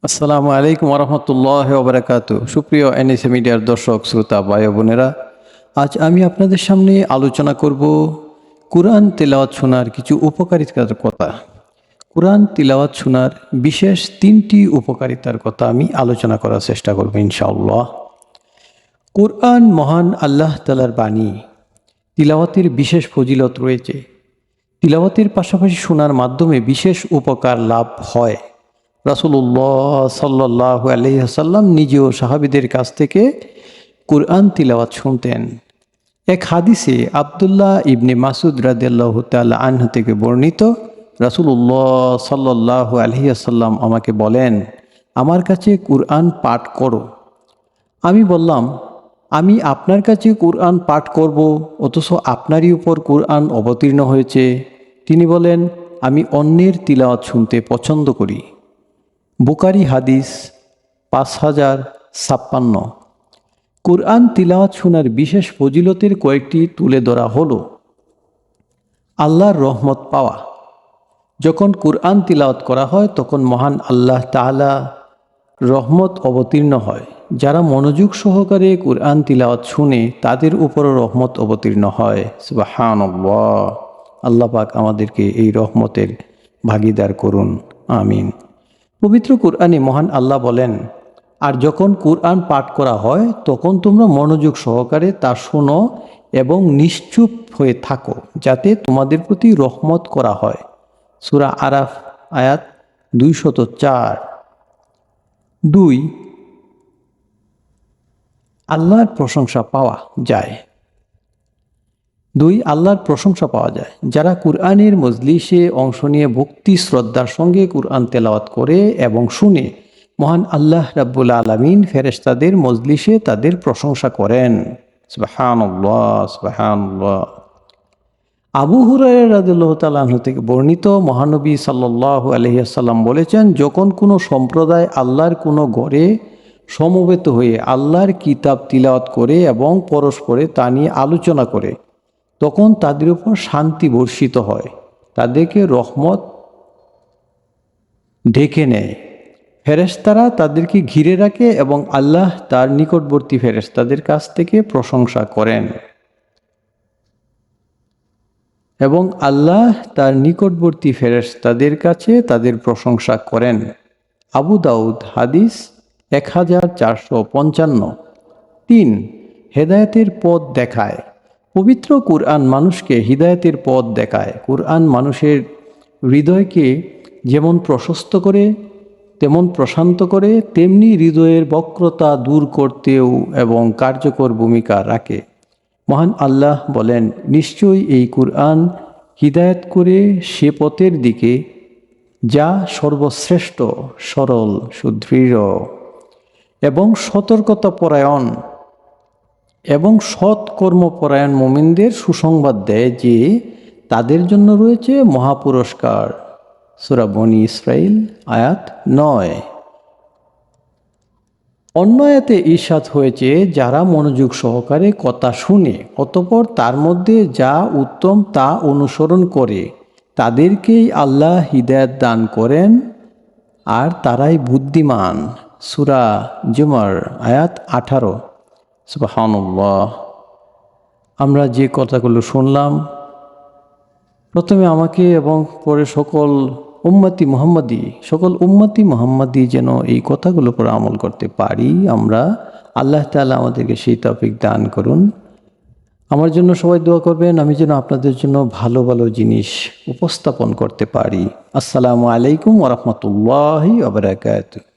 আসসালামু আলাইকুম ওরহমতুল্লাহ ওবরাকাতু। সুপ্রিয় এনএসএ মিডিয়ার দর্শক শ্রোতা ভাই ও বোনেরা, আজ আমি আপনাদের সামনে আলোচনা করব কুরআন তেলাওয়াত শোনার কিছু উপকারিতার কথা। কুরআন তিলাওয়াত শোনার বিশেষ 3টি উপকারিতার কথা আমি আলোচনা করার চেষ্টা করব ইনশাআল্লাহ। কুরআন মহান আল্লাহ তাআলার বাণী। তিলাওয়াতের বিশেষ ফজিলত রয়েছে। তিলাওয়াতের পাশাপাশি শোনার মাধ্যমে বিশেষ উপকার লাভ হয়। রাসূলুল্লাহ সাল্লাল্লাহু আলাইহি ওয়াসাল্লাম নিজেও সাহাবীদের কাছ থেকে কুরআন তিলাওয়াত শুনতেন। এক হাদিসে আব্দুল্লাহ ইবনে মাসুদ রাদিয়াল্লাহু তাআলা আনহু থেকে বর্ণিত, রাসূলুল্লাহ সাল্লাল্লাহু আলাইহি ওয়াসাল্লাম আমাকে বলেন, আমার কাছে কুরআন পাঠ করো। আমি বললাম, আমি আপনার কাছে কুরআন পাঠ করব, অথচ আপনারই উপর কুরআন অবতীর্ণ হয়েছে। তিনি বলেন, আমি অন্যের তিলাওয়াত শুনতে পছন্দ করি। বুখারী হাদিস 5056। কুরআন তিলাওয়াত শোনার বিশেষ ফজিলতের কয়েকটি তুলে ধরা হলো। আল্লাহর রহমত পাওয়া। যখন কুরআন তিলাওয়াত করা হয় তখন মহান আল্লাহ তাআলা রহমত অবতীর্ণ হয়। যারা মনোযোগ সহকারে কুরআন তিলাওয়াত শুনে তাদের উপরও রহমত অবতীর্ণ হয়। সুবহানাল্লাহ। আল্লাহ পাক আমাদেরকে এই রহমতের ভাগীদার করুন, আমিন। পবিত্র কুরআনে মহান আল্লাহ বলেন, আর যখন কুরআন পাঠ করা হয় তখন তোমরা মনোযোগ সহকারে তা শোনো এবং নিশ্চুপ হয়ে থাকো, যাতে তোমাদের প্রতি রহমত করা হয়। সূরা আরাফ আয়াত 204। 2, আল্লাহর প্রশংসা পাওয়া যায়। আল্লাহর প্রশংসা পাওয়া যায়। যারা কুরআনের মজলিসে অংশ নিয়ে ভক্তি শ্রদ্ধার সঙ্গে কুরআন তেলাওয়াত করে এবং শুনে, মহান আল্লাহ রাব্বুল আলামিন ফেরেশতাদের মজলিসে তাদের প্রশংসা করেন। সুবহানাল্লাহ, সুবহানাল্লাহ। আবু হুরায়রা রাদিয়াল্লাহু তাআলা আনহু থেকে বর্ণিত, মহানবী সাল্লাল্লাহু আলাইহি ওয়াসাল্লাম বলেছেন, যখন কোনো সম্প্রদায় আল্লাহর কোনো ঘরে সমবেত হয়ে আল্লাহর কিতাব তিলাওয়াত করে এবং পরস্পরে তা নিয়ে আলোচনা করে, তখন তাদের উপর শান্তি বর্ষিত হয়, তাদেরকে রহমত ঢেকে নেয়। ফেরেশতারা তাদেরকে ঘিরে রাখে এবং আল্লাহ তার নিকটবর্তী ফেরেশতাদের কাছ থেকে প্রশংসা করেন এবং আল্লাহ তার নিকটবর্তী ফেরেশতাদের কাছে তাদের প্রশংসা করেন। আবু দাউদ হাদিস 1455। 3, হেদায়েতের পথ দেখায়। পবিত্র কুরআন মানুষকে হিদায়াতের পথ দেখায়। কুরআন মানুষের হৃদয়কে যেমন প্রশস্ত করে, তেমন প্রশান্ত করে, তেমনি হৃদয়ের বক্রতা দূর করতেও এবং কার্যকর ভূমিকা রাখে। মহান আল্লাহ বলেন, নিশ্চয়ই এই কুরআন হিদায়াত করে সে পথের দিকে যা সর্বশ্রেষ্ঠ, সরল, সুদৃঢ় এবং সতর্কতাপরায়ণ এবং সৎ কর্মপরায়ণ মুমিনদের সুসংবাদ দেয় যে তাদের জন্য রয়েছে মহাপুরস্কার। সূরা বনী ইসরাইল আয়াত 9। অন্য আয়াতে ইরশাদ হয়েছে, যারা মনোযোগ সহকারে কথা শুনে অতঃপর তার মধ্যে যা উত্তম তা অনুসরণ করে, তাদেরকেই আল্লাহ হিদায়াত দান করেন আর তারাই বুদ্ধিমান। সূরা জুমার আয়াত 18। সুবহানাল্লাহ। আমরা যে কথাগুলো শুনলাম, প্রথমে আমাকে এবং পরে সকল উম্মতি মুহাম্মাদি যেন এই কথাগুলোর উপর আমল করতে পারি আমরা। আল্লাহ তাআলা আমাদেরকে সেই তৌফিক দান করুন। আমার জন্য সবাই দোয়া করবেন, আমি যেন আপনাদের জন্য ভালো ভালো জিনিস উপস্থাপন করতে পারি। আসসালামু আলাইকুম ওয়া রাহমাতুল্লাহি ওয়া বারাকাতুহু।